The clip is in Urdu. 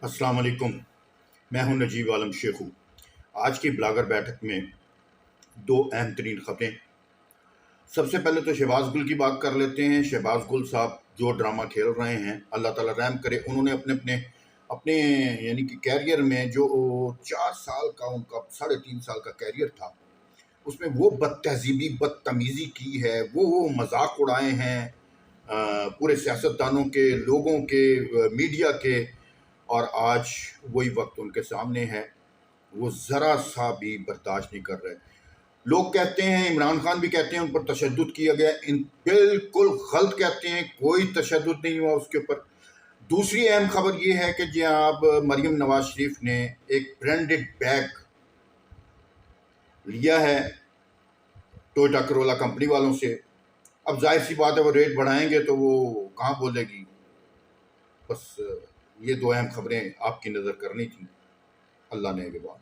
السلام علیکم، میں ہوں نجیب عالم شیخو۔ آج کی بلاگر بیٹھک میں دو اہم ترین خبریں۔ سب سے پہلے تو شہباز گل کی بات کر لیتے ہیں۔ شہباز گل صاحب جو ڈرامہ کھیل رہے ہیں، اللہ تعالیٰ رحم کرے، انہوں نے اپنے یعنی کہ کیریئر میں جو 4 سال کا ان کا 3.5 سال کا کیریئر تھا، اس میں وہ بد تہذیبی بدتمیزی کی ہے، وہ مذاق اڑائے ہیں پورے سیاستدانوں کے، لوگوں کے، میڈیا کے، اور آج وہی وقت ان کے سامنے ہے۔ وہ ذرا سا بھی برداشت نہیں کر رہے۔ لوگ کہتے ہیں، عمران خان بھی کہتے ہیں ان پر تشدد کیا گیا، بالکل غلط کہتے ہیں، کوئی تشدد نہیں ہوا اس کے اوپر۔ دوسری اہم خبر یہ ہے کہ جناب مریم نواز شریف نے ایک برانڈڈ بیگ لیا ہے ٹویوٹا کرولا کمپنی والوں سے۔ اب ظاہر سی بات ہے وہ ریٹ بڑھائیں گے تو وہ کہاں بولے گی۔ بس یہ دو اہم خبریں آپ کی نظر کرنی تھیں۔ اللہ نے کے بعد